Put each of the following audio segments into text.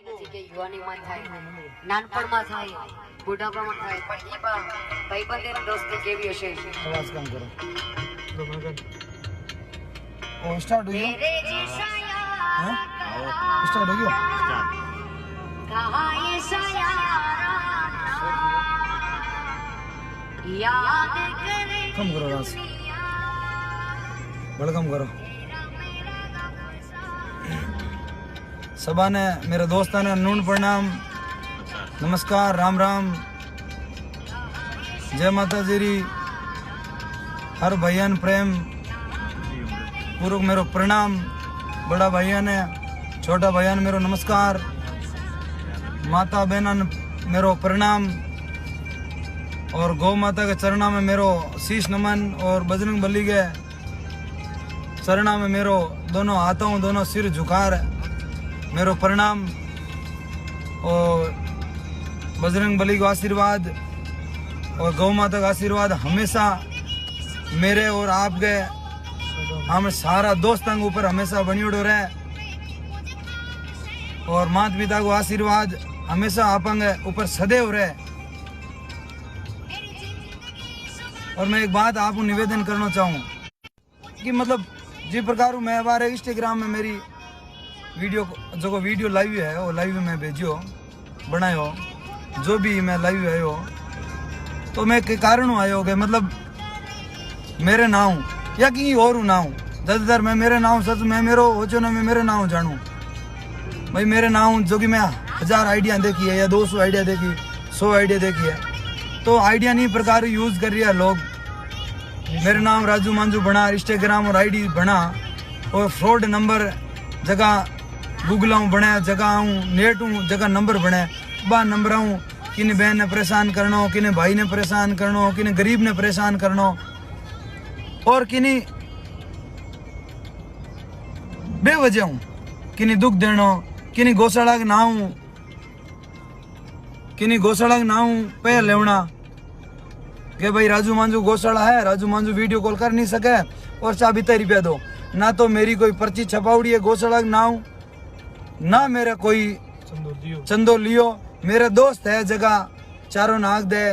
યુવાનીમાં થાય, નાનપણમાં થાય, બુઢાપામાં થાય, પણ એ ભાઈબંધ અને દોસ્તી કેવી હશે? आवाज कम करो। ओ स्टार्ट हो गया? हाँ? स्टार्ट हो गया? कम करो राज, बड़ा कम करो। सबा ने मेरे दोस्तान ने नून प्रणाम, नमस्कार, राम राम, जय माता जी। हर भैया ने प्रेम पूर्वक मेरो प्रणाम। बड़ा भैया ने, छोटा भैया ने मेरो नमस्कार, माता बहना ने मेरो प्रणाम, और गौ माता के चरणा में मेरो शीश नमन, और बजरंग बली के चरणा में मेरो दोनों हाथों दोनों सिर झुकार मेरो प्रणाम। और बजरंग बली का आशीर्वाद और गौ माता का आशीर्वाद हमेशा मेरे और आपके हम सारा दोस्तों के ऊपर हमेशा बनी उड़ो रहे, और माता पिता को आशीर्वाद हमेशा आपके ऊपर सदैव रहे। और मैं एक बात आपको निवेदन करना चाहूँ कि मतलब जिस प्रकार मैं बार इंस्टाग्राम में मेरी वीडियो लाइव है वो लाइव में भेजियो बनायो, जो भी मैं लाइव आयो तो मैं के कारण आयो कि मतलब मेरे नाम या कि और नाम ज्यादातर मैं मेरे नाम सच मैं मेरो होचो ना मैं मेरे नाम जानू भाई। मेरे नाम जो कि मैं 1000 आइडिया देखी है या 200 आइडिया देखी, 100 आइडिया देखी है, तो आइडिया नहीं प्रकार यूज कर रही है लोग। मेरे नाम राजू मांजू बना इंस्टाग्राम और आईडी बना, और फ्रॉड नंबर जगह गूगल बने, जगह हूँ नेट हूँ जगह नंबर बने, बा नंबर हूँ किन बहन ने परेशान करनो, किन भाई ने परेशान करनो, किन गरीब ने परेशान करनो, और किनी बेवजह हूँ किनी दुख देनो, किनी गौशाला के नाम पे लेवना कि भाई राजू मांजू गौशाला है, राजू मांजू वीडियो कॉल कर नहीं सके और 40 रुपया दो। ना तो मेरी कोई पर्ची छपाउड़ी है गौशाला के नाम, ना मेरा कोई चंदो लियो। मेरे दोस्त है जगह चारों नाग दे,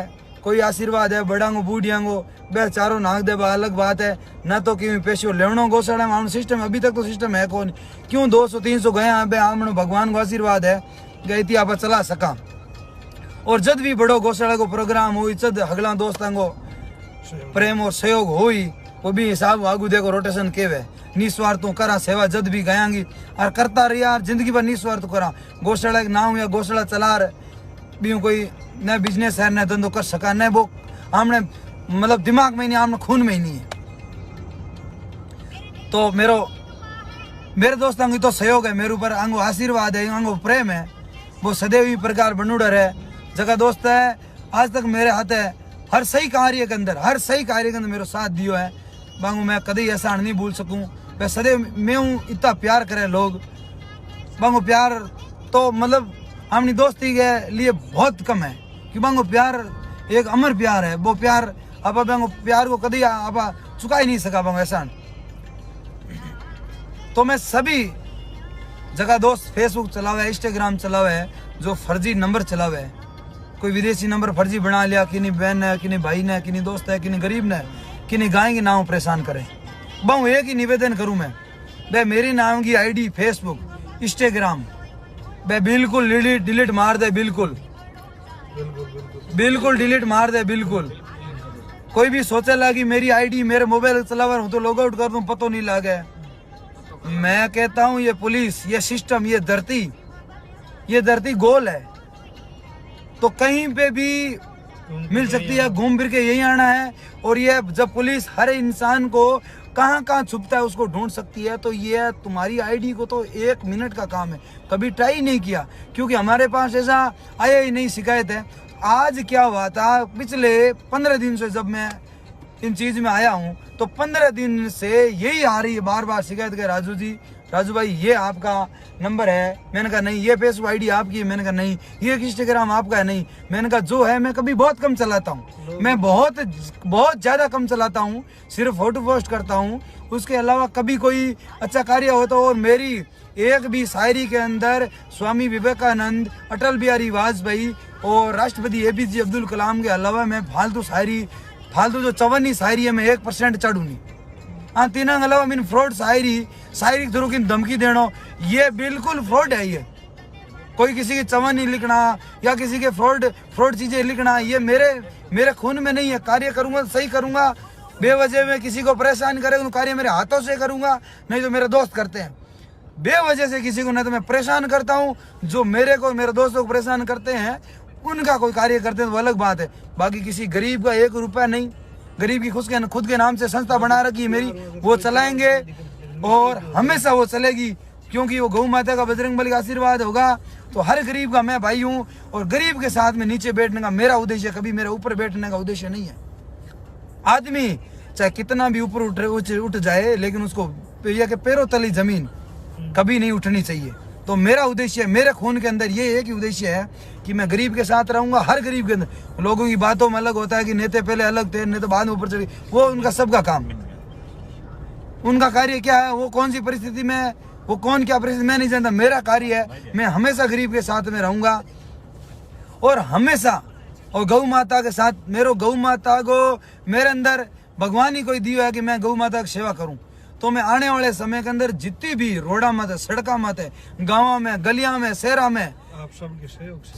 कोई आशीर्वाद है बड़ांगो बूढ़ियांगो बे चारों नाग दे, अलग बात है। ना तो क्यों पैसो लेवनो गौशाला में सिस्टम, अभी तक तो सिस्टम है कौन, क्यों 200-300 गया बे आमनो भगवान को आशीर्वाद है गई थी आप चला सका। और जब भी बड़ो गौशाला को प्रोग्राम हुई, जब अगला दोस्तों को प्रेम और सहयोग हुई, वो भी हिसाब आगू देखो रोटेशन केवे निस्वार्थ करा सेवा जद भी गयांगी और करता रही यार जिंदगी भर निस्वार्थ करा। गौशाला के नाम या गौशाला चला रहे भी कोई न बिजनेस है न धंधो कर सका, न वो हमने मतलब दिमाग में नहीं, हमने खून में ही नहीं है। तो मेरे दोस्तों की तो सहयोग है, मेरे ऊपर अंगो आशीर्वाद है, अंगो प्रेम है, वो सदैव ही प्रकार बनुड़ा रहे। जगह दोस्त है आज तक मेरे हाथ है, हर सही कार्य के अंदर मेरे साथ दियो है। बांगू मैं कभी ऐसा नहीं भूल सकूं, मैं सदैव मैं हूँ इतना प्यार करे लोग। बांगू प्यार तो मतलब हमनी दोस्ती के लिए बहुत कम है, कि बांगू प्यार एक अमर प्यार है। वो प्यार अब बांगू प्यार को कभी आप चुका ही नहीं सका बांगू ऐसा। तो मैं सभी जगह दोस्त फेसबुक चलावे, इंस्टाग्राम चलावे, जो फर्जी नंबर चलावे, कोई विदेशी नंबर फर्जी बना लिया, किन्हीं बहन है, किन्हीं भाई ने, किन्हीं दोस्त है, किन्हीं गरीब ने, किन्हीं गाय के नाम परेशान करें। बहु एक ही निवेदन करूं मैं, बे मेरी नाम की आईडी फेसबुक इंस्टाग्राम बे बिल्कुल डिलीट मार दे, बिल्कुल डिलीट मार दे। बिल्कुल कोई भी सोचे लगी मेरी आईडी मेरे मोबाइल चलावर हूं तो लॉग आउट कर दूं, पतो नहीं लगे। मैं कहता हूं ये पुलिस, ये सिस्टम, ये धरती गोल है, तो कहीं पे भी मिल सकती है, घूम फिर के यही आना है। और ये जब पुलिस हर इंसान को कहाँ छुपता है उसको ढूंढ सकती है, तो ये तुम्हारी आईडी को तो 1 मिनट का काम है। कभी ट्राई नहीं किया, क्योंकि हमारे पास ऐसा आया ही नहीं शिकायत है। आज क्या हुआ था, पिछले 15 दिन से जब मैं इन चीज में आया हूँ, तो 15 दिन से यही आ रही है बार बार शिकायत के राजू जी राजू भाई ये आपका नंबर है। मैंने कहा नहीं। ये फेसबुक आईडी आपकी है? मैंने कहा नहीं। ये इंस्टाग्राम आपका है? नहीं। मैंने कहा जो है, मैं कभी बहुत कम चलाता हूँ, मैं बहुत ज्यादा कम चलाता हूँ, सिर्फ फोटो पोस्ट करता हूँ, उसके अलावा कभी कोई अच्छा कार्य होता हो और मेरी एक भी शायरी के अंदर स्वामी विवेकानंद, अटल बिहारी वाजपेयी और राष्ट्रपति APJ अब्दुल कलाम के अलावा मैं फालतू जो चवन्नी शायरी है मैं 1% चढ़ू नहीं। हाँ, तीनों के अलावा मैंने फ्रॉड शायरी थ्रू की धमकी देना, ये बिल्कुल फ्रॉड है। ये कोई किसी की चवन्नी लिखना या किसी के फ्रॉड चीजें लिखना, ये मेरे खून में नहीं है। कार्य करूंगा सही करूंगा, बेवजह में किसी को परेशान करेगा तो कार्य मेरे हाथों से करूंगा, नहीं तो मेरे दोस्त करते हैं। बेवजह से किसी को नहीं तो मैं परेशान करता हूँ, जो मेरे दोस्तों को परेशान करते हैं उनका कोई कार्य करते हैं तो अलग बात है। बाकी किसी गरीब का 1 रुपया नहीं, गरीब की खुद के नाम से संस्था बना रखी है मेरी, वो चलाएंगे और हमेशा वो चलेगी, क्योंकि वो गौ माता का बजरंगबली का आशीर्वाद होगा। तो हर गरीब का मैं भाई हूँ और गरीब के साथ में नीचे बैठने का मेरा उद्देश्य, कभी मेरे ऊपर बैठने का उद्देश्य नहीं है। आदमी चाहे कितना भी ऊपर उठ जाए, लेकिन उसको ये कि पैरों तली जमीन कभी नहीं उठनी चाहिए। तो मेरा उद्देश्य, मेरे खून के अंदर ये एक ही उद्देश्य है कि मैं गरीब के साथ रहूंगा, हर गरीब के अंदर। लोगों की बातों में अलग होता है कि नेता पहले अलग थे, नेता बाद में ऊपर चढ़े, वो उनका सबका काम, उनका कार्य क्या है, वो कौन सी परिस्थिति में, वो कौन क्या परिस्थिति मैं नहीं जानता। मेरा कार्य है मैं हमेशा गरीब के साथ में रहूंगा और हमेशा, और गौ माता के साथ, गौ माता को मेरे अंदर भगवान ही कोई दिया है कि मैं गौ माता की सेवा करूं। तो मैं आने वाले समय के अंदर जितनी भी रोड़ा मत है, सड़का मत है, गाँव में, गलियां में, शहरा में,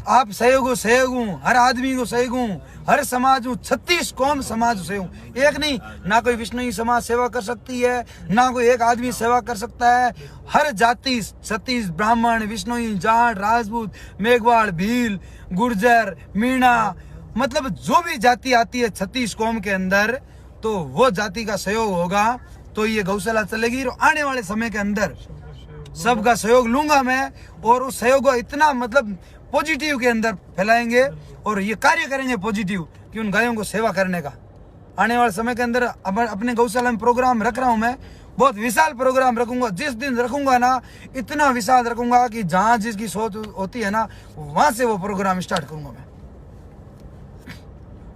आप सहयोग हूँ, हर आदमी को सहयोग हूँ, हर समाज हूँ, 36 कौम समाज से हूँ, एक नहीं। ना कोई विष्णु समाज सेवा कर सकती है, ना कोई एक आदमी सेवा कर सकता है। हर जाति, 36 ब्राह्मण, विष्णुई, जाट, राजपूत, मेघवाड़, भील, गुर्जर, मीणा, मतलब जो भी जाति आती है 36 कौम के अंदर, तो वो जाति का सहयोग होगा तो ये गौशाला चलेगी। और आने वाले समय के अंदर सबका सहयोग लूंगा मैं, और उस सहयोग को इतना मतलब पॉजिटिव के अंदर फैलाएंगे और ये कार्य करेंगे पॉजिटिव कि उन गायों को सेवा करने का। आने वाले समय के अंदर अपने गौशाला में प्रोग्राम रख रहा हूं मैं, बहुत विशाल प्रोग्राम रखूंगा। जिस दिन रखूंगा ना, इतना विशाल रखूंगा कि जहां जिसकी सोच होती है ना, वहां से वो प्रोग्राम स्टार्ट करूंगा मैं।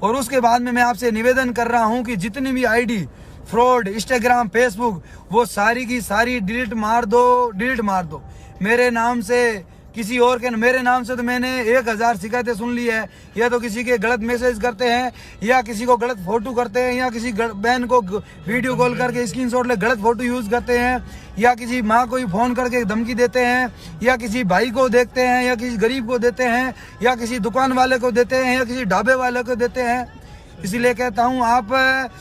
और उसके बाद में मैं आपसे निवेदन कर रहा हूं कि जितनी भी आईडी फ्रॉड, इंस्टाग्राम, फेसबुक, वो सारी की सारी डिलीट मार दो। मेरे नाम से किसी और के, मेरे नाम से तो मैंने 1000 शिकायतें सुन ली है। या तो किसी के गलत मैसेज करते हैं, या किसी को गलत फोटो करते हैं, या किसी बहन को वीडियो कॉल करके स्क्रीनशॉट ले गलत फोटो यूज करते हैं, या किसी माँ को फोन करके धमकी देते हैं, या किसी भाई को देखते हैं, या किसी गरीब को देते हैं, या किसी दुकान वाले को देते हैं, या किसी ढाबे वाले को देते हैं। इसीलिए कहता हूँ, आप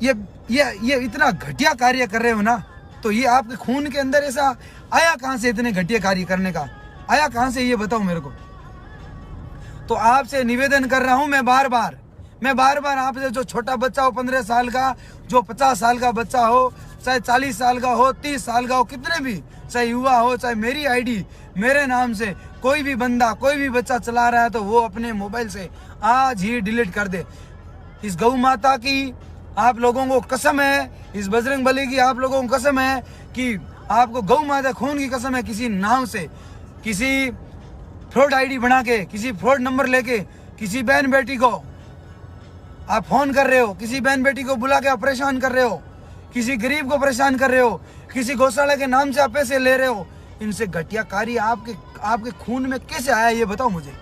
ये इतना घटिया कार्य कर रहे हो ना, तो ये आपके खून के अंदर ऐसा आया कहां से, इतने घटिया कार्य करने का आया कहां से, ये बताओ मेरे को। तो आपसे निवेदन कर रहा हूं मैं बार बार आपसे, जो छोटा बच्चा हो 15 साल का, जो 50 साल का बच्चा हो, चाहे 40 साल का हो, 30 साल का हो, कितने भी, चाहे युवा हो, चाहे मेरी आईडी मेरे नाम से कोई भी बंदा, कोई भी बच्चा चला रहा है, तो वो अपने मोबाइल से आज ही डिलीट कर दे। इस गौ माता की आप लोगों को कसम है, इस बजरंगबली की आप लोगों को कसम है कि आपको गौ माता खून की कसम है, किसी नाम से, किसी फ्रॉड आईडी बना के, किसी फ्रॉड नंबर लेके किसी बहन बेटी को आप फोन कर रहे हो, किसी बहन बेटी को बुला के आप परेशान कर रहे हो, किसी गरीब को परेशान कर रहे हो, किसी गौशाला के नाम से आप पैसे ले रहे हो। इनसे घटिया कार्य आपके खून में कैसे आया, ये बताओ मुझे।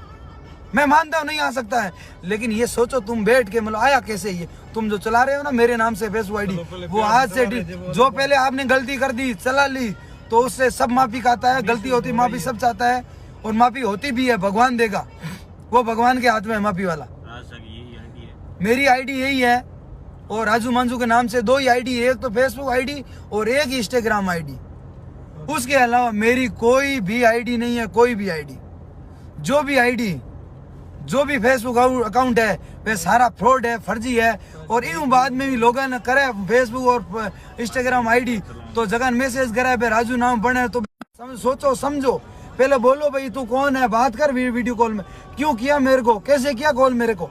मैं मानता हूँ नहीं आ सकता है, लेकिन ये सोचो तुम बैठ के, मतलब आया कैसे ये, तुम जो चला रहे हो ना मेरे नाम से फेसबुक आईडी, वो आज से जो पहले आपने गलती कर दी, चला ली, तो उससे सब माफी खाता है। गलती होती माफी सब चाहता है, और माफी होती भी है, भगवान देगा, वो भगवान के हाथ में है माफी वाला। मेरी आईडी यही है, और राजू मांझू के नाम से 2 ही आईडी, एक तो फेसबुक आईडी और एक इंस्टाग्राम आईडी। उसके अलावा मेरी कोई भी आईडी नहीं है, कोई भी आईडी। जो भी फेसबुक अकाउंट है वह सारा फ्रॉड है, फर्जी है। और इन बाद में भी लोगों ने करे फेसबुक और इंस्टाग्राम आईडी, तो जगह मैसेज करे भाई राजू नाम बने, तो सोचो समझो, पहले बोलो भाई तू कौन है, बात कर वीडियो कॉल में। क्यों किया मेरे को, कैसे किया कॉल मेरे को?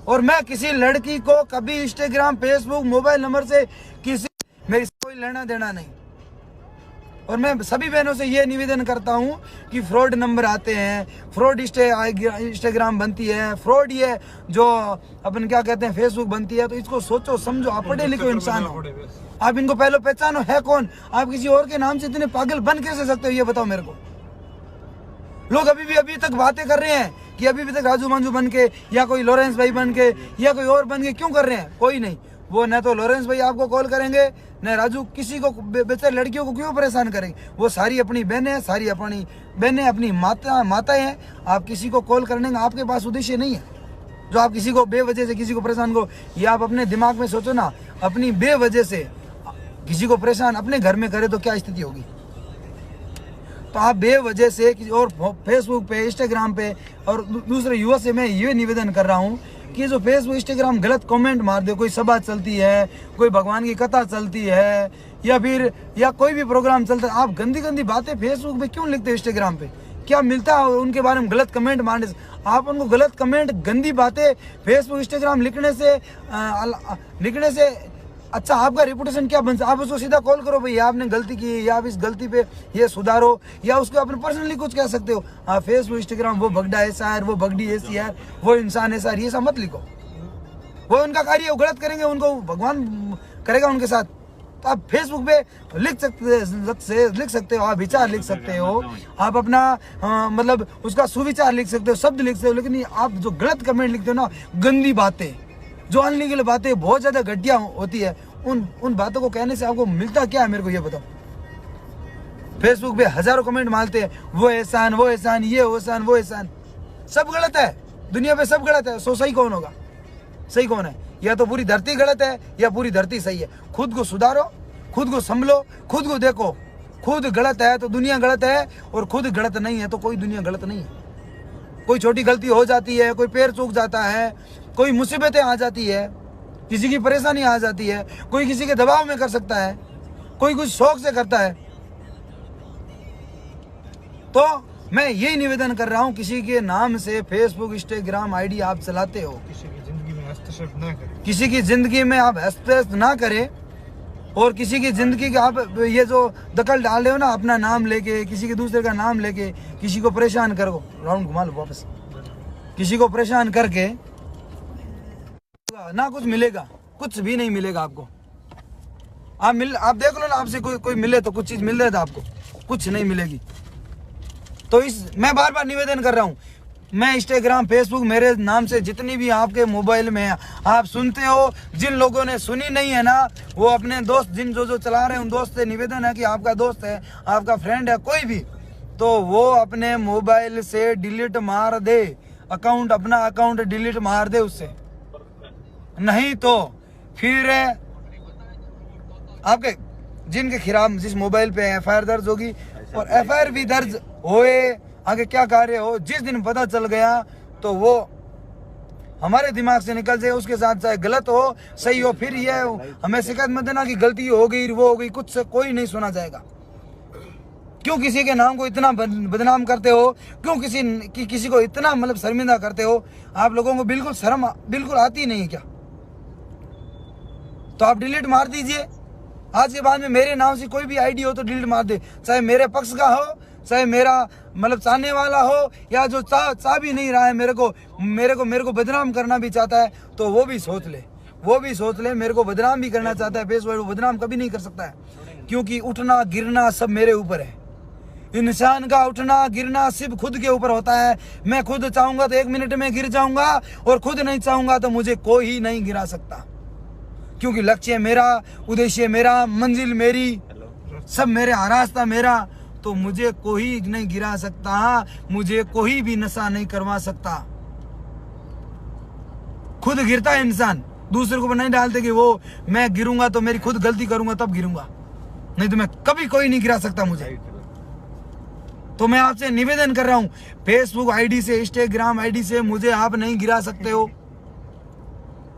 और मैं किसी लड़की को कभी इंस्टाग्राम, फेसबुक, मोबाइल नंबर से किसी, मेरी कोई लेना देना नहीं। और मैं सभी बहनों से ये निवेदन करता हूँ कि फ्रॉड नंबर आते हैं, फ्रॉड इंस्टाग्राम बनती है, फ्रॉड ये जो अपन क्या कहते हैं फेसबुक बनती है, तो इसको सोचो समझो, आप पढ़े लिखे इंसान हो, आप इनको पहले पहचानो है कौन। आप किसी और के नाम से इतने पागल बन कैसे सकते हो, ये बताओ मेरे को। लोग अभी तक बातें कर रहे हैं कि अभी तक राजू मांझू बन के या कोई लॉरेंस भाई बन के या कोई और बन के क्यों कर रहे हैं? कोई नहीं, वो न तो लॉरेंस भाई आपको कॉल करेंगे, न राजू किसी को, बेचारे लड़कियों को क्यों परेशान करेंगे। वो सारी अपनी बहनें हैं, सारी अपनी बहनें अपनी माताएं हैं। आप किसी को कॉल करने का आपके पास उद्देश्य नहीं है जो आप किसी को बेवजह से किसी को परेशान करो। ये आप अपने दिमाग में सोचो ना, अपनी बेवजह से किसी को परेशान अपने घर में करे तो क्या स्थिति होगी। तो आप बेवजह से किसी और फेसबुक पे, इंस्टाग्राम पे और दूसरे युवा से मैं ये निवेदन कर रहा हूँ कि जो फेसबुक इंस्टाग्राम गलत कमेंट मार दे, कोई सभा चलती है, कोई भगवान की कथा चलती है या कोई भी प्रोग्राम चलता है, आप गंदी गंदी बातें फेसबुक पे क्यों लिखते हो? इंस्टाग्राम पे क्या मिलता है उनके बारे में गलत कमेंट मारने से? आप उनको गलत कमेंट गंदी बातें फेसबुक इंस्टाग्राम लिखने से अच्छा आपका रेपुटेशन क्या बन सकता? आप उसको सीधा कॉल करो, भाई आपने गलती की या आप इस गलती पे ये सुधारो, या उसको अपने पर्सनली कुछ कह सकते हो। आप फेसबुक इंस्टाग्राम वो भगड़ा ऐसा है, वो भगड़ी ऐसी है, वो इंसान ऐसा है, ये सब मत लिखो। वो उनका कार्य, वो गलत करेंगे, उनको भगवान करेगा उनके साथ। तो आप फेसबुक पे लिख सकते हो, आप विचार लिख सकते हो, आप अपना मतलब उसका सुविचार लिख सकते हो, शब्द लिख सकते हो, लेकिन आप जो गलत कमेंट लिखते हो ना, गंदी बातें, जो अनलीगल बातें बहुत ज्यादा घटिया होती है, उन बातों को कहने से आपको मिलता क्या है मेरे को ये बताओ। फेसबुक पे हजारों कमेंट मारते हैं, वो एहसान, वो एहसान, ये एहसान, वो एहसान, सब गलत है। दुनिया पे सब गलत है, सो सही कौन होगा? सही कौन है? या तो पूरी धरती गलत है या पूरी धरती सही है। खुद को सुधारो, खुद को संभलो, खुद को देखो। खुद गलत है तो दुनिया गलत है, और खुद गलत नहीं है तो कोई दुनिया गलत नहीं है। कोई छोटी गलती हो जाती है, कोई पैर चूक जाता है, कोई मुसीबतें आ जाती है, किसी की परेशानी आ जाती है, कोई किसी के दबाव में कर सकता है, कोई कुछ शौक से करता है। तो मैं यही निवेदन कर रहा हूं, किसी के नाम से फेसबुक इंस्टाग्राम आईडी आप चलाते हो, किसी की जिंदगी में हस्तक्षेप ना करें, किसी की जिंदगी में आप हस्तक्षेप ना करें, और किसी की जिंदगी का आप ये जो दखल डाल रहे हो ना, अपना नाम लेके, किसी के दूसरे का नाम लेके किसी को परेशान करो, राउंड घुमा लो वापस, किसी को परेशान करके ना कुछ मिलेगा, कुछ भी नहीं मिलेगा आपको। आप देख लो ना, आपसे कोई मिले तो कुछ चीज मिल रहा था, आपको कुछ नहीं मिलेगी। तो मैं बार बार निवेदन कर रहा हूँ, मैं इंस्टाग्राम फेसबुक मेरे नाम से जितनी भी आपके मोबाइल में आप सुनते हो, जिन लोगों ने सुनी नहीं है ना, वो अपने दोस्त जिन जो चला रहे हैं उन दोस्त से निवेदन है कि आपका दोस्त है, आपका फ्रेंड है कोई भी, तो वो अपने मोबाइल से डिलीट मार दे अकाउंट, अपना अकाउंट डिलीट मार दे उससे, नहीं तो फिर आपके जिनके खिलाफ जिस मोबाइल पे एफआईआर दर्ज होगी, और एफआईआर भी दर्ज होए, आगे क्या कार्य हो, जिस दिन पता चल गया तो वो हमारे दिमाग से निकल जाए, उसके साथ चाहे गलत हो सही हो, फिर ये हमें शिकायत मत देना कि गलती हो गई वो हो गई, कुछ से कोई नहीं सुना जाएगा। क्यों किसी के नाम को इतना बदनाम करते हो? क्यों किसी को इतना मतलब शर्मिंदा करते हो? आप लोगों को बिल्कुल शर्म बिल्कुल आती नहीं क्या? तो आप डिलीट मार दीजिए। आज के बाद में मेरे नाम से कोई भी आईडी हो तो डिलीट मार दे, चाहे मेरे पक्ष का हो, चाहे मेरा मतलब चाहने वाला हो, या जो चाह भी नहीं रहा है मेरे को बदनाम करना भी चाहता है, तो वो भी सोच ले, मेरे को बदनाम भी करना चाहता है फेसबुक, वो बदनाम कभी नहीं कर सकता है, क्योंकि उठना गिरना सब मेरे ऊपर है। इंसान का उठना गिरना सिर्फ खुद के ऊपर होता है। मैं खुद चाहूंगा तो 1 मिनट में गिर जाऊंगा, और खुद नहीं चाहूंगा तो मुझे कोई नहीं गिरा सकता, क्योंकि लक्ष्य मेरा, उद्देश्य मेरा, मंजिल मेरी, सब मेरे, रास्ता मेरा, तो मुझे कोई नहीं गिरा सकता, मुझे कोई भी नशा नहीं करवा सकता। खुद गिरता है इंसान, दूसरे को नहीं डालते कि वो मैं गिरूंगा तो मेरी खुद गलती करूंगा तब गिरूंगा, नहीं तो मैं कभी कोई नहीं गिरा सकता मुझे। तो मैं आपसे निवेदन कर रहा हूं, फेसबुक आईडी से, इंस्टाग्राम आईडी से मुझे आप नहीं गिरा सकते हो,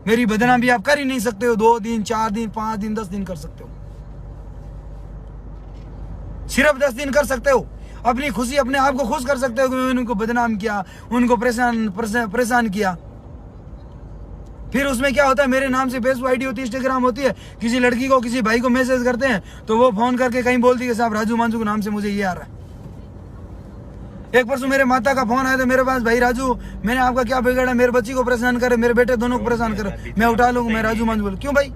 मेरी बदनामी आप कर ही नहीं सकते हो। 2 दिन, 4 दिन, 5 दिन, 10 दिन कर सकते हो, सिर्फ 10 दिन कर सकते हो। अपनी खुशी, अपने आप को खुश कर सकते हो कि मैंने उनको बदनाम किया, उनको परेशान किया। फिर उसमें क्या होता है, मेरे नाम से फेसबुक आईडी होती है, इंस्टाग्राम होती है, किसी लड़की को किसी भाई को मैसेज करते हैं तो वो फोन करके कहीं बोलती है साहब राजू मांझू के नाम से मुझे ये आ रहा है। एक परसों मेरे माता का फोन आया था मेरे पास, भाई राजू मैंने आपका क्या बिगाड़ा, मेरे बच्ची को परेशान करे, मेरे बेटे दोनों को परेशान करे, मैं उठा लूंगा, मैं राजू मांझू बोल। क्यों भाई,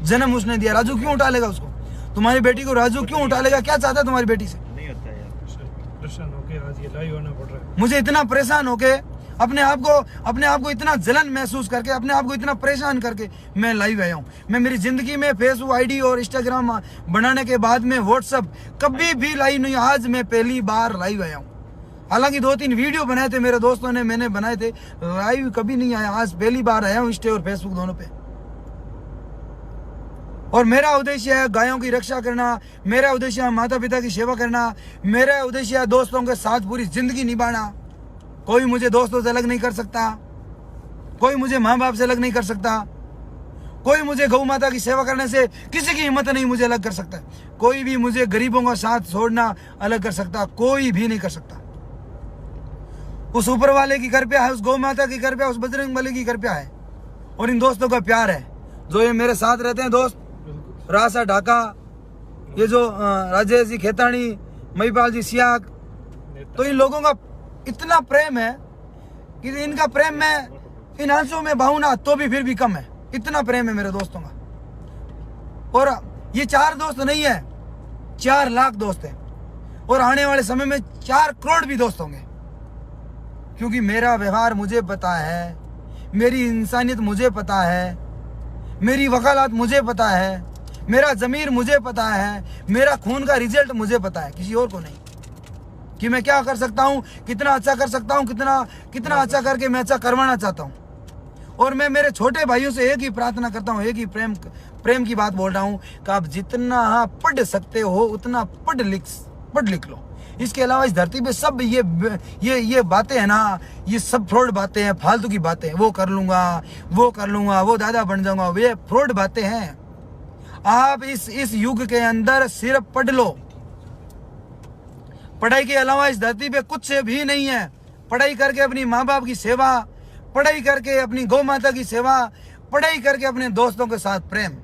जन्म उसने दिया, राजू क्यों उठा लेगा उसको? तुम्हारी बेटी को राजू क्यों उठा लेगा? क्या चाहता है तुम्हारी बेटी से? नहीं होता है यार, परेशान होके आज ये लाइव होना पड़ रहा है। मुझे इतना परेशान होके अपने आप को इतना जलन महसूस करके, अपने आप को इतना परेशान करके मैं लाइव आया हूँ। मैं मेरी जिंदगी में फेसबुक आईडी और इंस्टाग्राम बनाने के बाद में व्हाट्सअप कभी भी लाइव नहीं, आज मैं पहली बार लाइव आया हूँ। हालांकि 2-3 वीडियो बनाए थे मेरे दोस्तों ने, मैंने बनाए थे, लाइव कभी नहीं आया, आज पहली बार आया हूँ इंस्टा और फेसबुक दोनों पे। और मेरा उद्देश्य है गायों की रक्षा करना, मेरा उद्देश्य है माता पिता की सेवा करना, मेरा उद्देश्य है दोस्तों के साथ पूरी जिंदगी निभाना। कोई मुझे दोस्तों से अलग नहीं कर सकता, कोई मुझे माँ बाप से अलग नहीं कर सकता, कोई मुझे गौ माता की सेवा करने से किसी की हिम्मत नहीं मुझे अलग कर सकता, कोई भी मुझे गरीबों का साथ छोड़ना अलग कर सकता, कोई भी नहीं कर सकता। उस ऊपर वाले की कृपा है, उस गौ माता की कृपा है, उस बजरंग बली की कृपा है और इन दोस्तों का प्यार है जो ये मेरे साथ रहते हैं दोस्त, रासा ढाका, ये जो राजेश जी खेतानी, महिपाल जी सियाक, तो इन लोगों का इतना प्रेम है कि इनका प्रेम मैं इन आंसुओं में बहाऊं ना तो भी फिर भी कम है, इतना प्रेम है मेरे दोस्तों का। और ये 4 दोस्त नहीं है, 4 लाख दोस्त हैं और आने वाले समय में 4 करोड़ भी दोस्त होंगे, क्योंकि मेरा व्यवहार मुझे पता है, मेरी इंसानियत मुझे पता है, मेरी वकालत मुझे पता है, मेरा ज़मीर मुझे पता है, मेरा खून का रिजल्ट मुझे पता है, किसी और को नहीं, कि मैं क्या कर सकता हूँ, कितना अच्छा कर सकता हूँ, कितना अच्छा करके मैं अच्छा करवाना चाहता हूँ। और मैं मेरे छोटे भाइयों से एक ही प्रार्थना करता हूँ, एक ही प्रेम की बात बोल रहा हूँ कि आप जितना पढ़ सकते हो उतना पढ़ लिख लो। इसके अलावा इस धरती पे सब ये बातें हैं ना, ये सब फ्रॉड बातें हैं, फालतू की बातें हैं, वो कर लूंगा, वो दादा बन जाऊंगा, ये फ्रॉड बातें हैं। आप इस युग के अंदर सिर्फ पढ़ लो, पढ़ाई के अलावा इस धरती पे कुछ भी नहीं है। पढ़ाई करके अपनी माँ बाप की सेवा, पढ़ाई करके अपनी गौ माता की सेवा, पढ़ाई करके अपने दोस्तों के साथ प्रेम,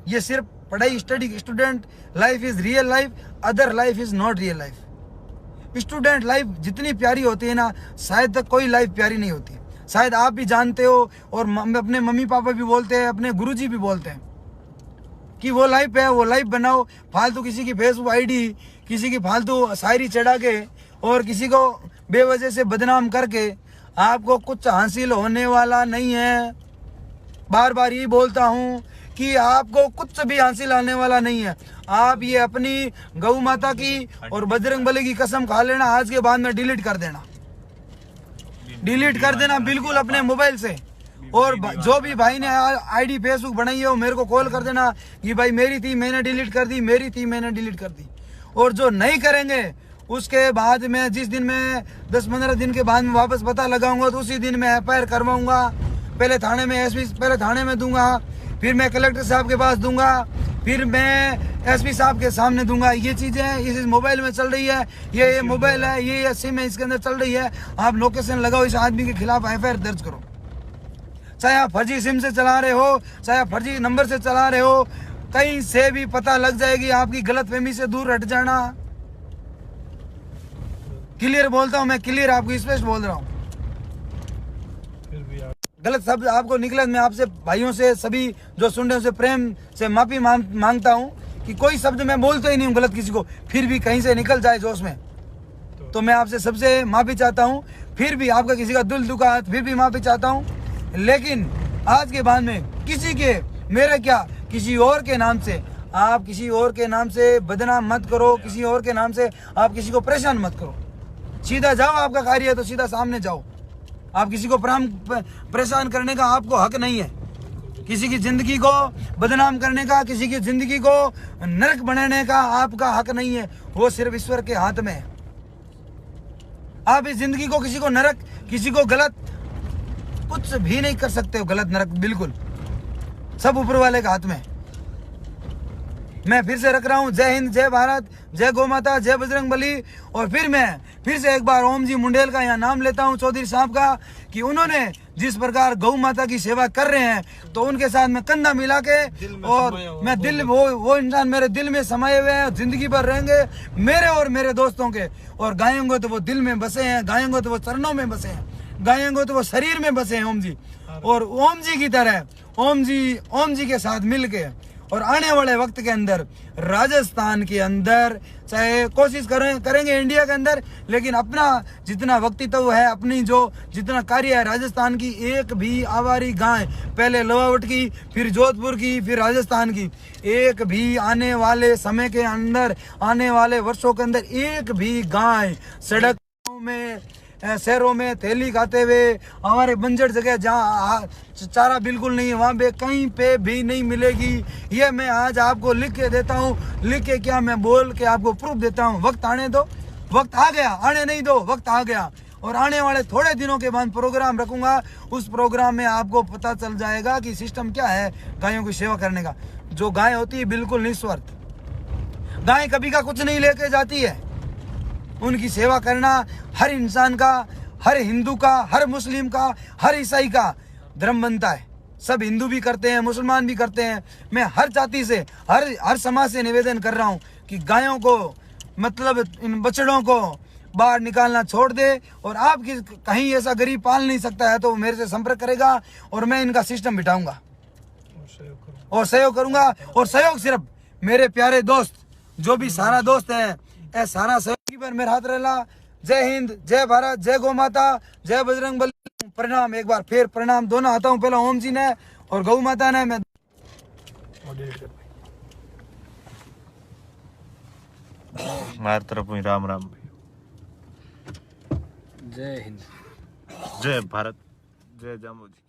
ये सिर्फ पढ़ाई, student life is real life, other life is not real life. Student life जितनी प्यारी होती है ना, शायद तक कोई लाइफ प्यारी नहीं होती। शायद आप भी जानते हो और अपने मम्मी पापा भी बोलते हैं, अपने गुरुजी भी बोलते हैं कि वो लाइफ है, वो लाइफ बनाओ। फालतू किसी की फेसबुक आईडी, किसी की फालतू शायरी चढ़ा के और किसी को बेवजह से बदनाम करके आपको कुछ हासिल होने वाला नहीं है। बार बार यही बोलता हूँ कि आपको कुछ भी हासिल आने वाला नहीं है। आप ये अपनी गौ माता की और बजरंग बली की कसम खा लेना, आज के बाद में डिलीट कर देना बिल्कुल अपने मोबाइल से। और जो भी भाई ने आईडी फेसबुक बनाई है वो मेरे को कॉल कर देना कि भाई मेरी थी मैंने डिलीट कर दी, मेरी थी मैंने डिलीट कर दी। और जो नहीं करेंगे उसके बाद में जिस दिन में 10-15 दिन के बाद में वापस पता लगाऊंगा तो उसी दिन मैं FIR करवाऊंगा। पहले थाने में पहले थाने में दूंगा, फिर मैं कलेक्टर साहब के पास दूंगा, फिर मैं SP साहब के सामने दूंगा। ये चीज़ें इस मोबाइल में चल रही है, ये मोबाइल है, ये सिम है, इसके अंदर चल रही है। आप लोकेशन लगाओ, इस आदमी के खिलाफ FIR दर्ज करो। चाहे आप फर्जी सिम से चला रहे हो, चाहे आप फर्जी नंबर से चला रहे हो, कहीं से भी पता लग जाएगी। आपकी गलतफहमी से दूर हट जाना। क्लियर बोलता हूँ मैं, क्लियर आपको स्पष्ट बोल रहा हूँ। गलत शब्द आपको निकले, मैं आपसे भाइयों से, सभी जो सुन रहे हैं, प्रेम से माफी मांगता हूँ कि कोई शब्द मैं बोलता ही नहीं हूँ गलत किसी को, फिर भी कहीं से निकल जाए जोश में तो मैं आपसे सबसे माफी चाहता हूँ। फिर भी आपका किसी का दिल दुखा फिर भी माफी चाहता हूँ। लेकिन आज के बाद में किसी के, मेरे क्या, किसी और के नाम से आप किसी और के नाम से बदनाम मत करो, किसी और के नाम से आप किसी को परेशान मत करो। सीधा जाओ, आपका कार्य है तो सीधा सामने जाओ। आप किसी को परेशान करने का आपको हक नहीं है, किसी की जिंदगी को बदनाम करने का, किसी की जिंदगी को नरक बनाने का आपका हक नहीं है। वो सिर्फ ईश्वर के हाथ में है। आप इस जिंदगी को, किसी को नरक, किसी को गलत, कुछ भी नहीं कर सकते हो। गलत नरक बिल्कुल सब ऊपर वाले के हाथ में। मैं फिर से रख रहा हूँ, जय हिंद, जय भारत, जय गौ माता, जय बजरंग बली। और फिर मैं फिर से एक बार ओम जी मुंडेल का यहाँ नाम लेता हूँ, चौधरी साहब का, कि उन्होंने जिस प्रकार गौ माता की सेवा कर रहे हैं, तो उनके साथ मैं कंधा मिला के, और मैं दिल वो इंसान मेरे दिल में समाये हुए हैं, जिंदगी भर रहेंगे मेरे और मेरे दोस्तों के। और गाएंगे तो वो दिल में बसे हैं, गाएंगे तो वो चरणों में बसे हैं, गाएंगे तो वो शरीर में बसे हैं ओम जी। और ओम जी की तरह ओम जी के साथ मिलके, और आने वाले वक्त के अंदर राजस्थान के अंदर, चाहे कोशिश करेंगे इंडिया के अंदर, लेकिन अपना जितना व्यक्तित्व है, अपनी जो जितना कार्य है राजस्थान की, एक भी आवारी गाय, पहले लोहावट की, फिर जोधपुर की, फिर राजस्थान की, एक भी आने वाले समय के अंदर, आने वाले वर्षों के अंदर एक भी गाय सड़कों में, शहरों में थैली खाते हुए, हमारे बंजर जगह जहाँ चारा बिल्कुल नहीं है वहाँ पे कहीं पे भी नहीं मिलेगी। ये मैं आज आपको लिख के देता हूँ, लिख के क्या, मैं बोल के आपको प्रूफ देता हूँ। वक्त आने दो, वक्त आ गया, आने नहीं दो, वक्त आ गया। और आने वाले थोड़े दिनों के बाद प्रोग्राम रखूंगा, उस प्रोग्राम में आपको पता चल जाएगा कि सिस्टम क्या है गायों की सेवा करने का। जो गाय होती है बिल्कुल निस्वार्थ, गाय कभी का कुछ नहीं लेके जाती है। उनकी सेवा करना हर इंसान का, हर हिंदू का, हर मुस्लिम का, हर ईसाई का धर्म बनता है। सब हिंदू भी करते हैं, मुसलमान भी करते हैं। मैं हर जाति से, हर समाज से निवेदन कर रहा हूँ कि गायों को, मतलब इन बछड़ों को बाहर निकालना छोड़ दे। और आप कहीं ऐसा गरीब पाल नहीं सकता है तो मेरे से संपर्क करेगा और मैं इनका सिस्टम बिठाऊंगा और सहयोग करूंगा। और सहयोग सिर्फ मेरे प्यारे दोस्त, जो भी सारा दोस्त है, ए सारा सहयोगी पर मेरा हाथ रहेला। जय हिंद, जय भारत, जय गौ माता, जय बजरंग बली। प्रणाम, एक बार फिर प्रणाम दोनों आता हूँ, पहला ओम जी ने और गौ माता ने। मैं हमारी तरफ ही राम राम। जय हिंद, जय भारत, जय जामो जी।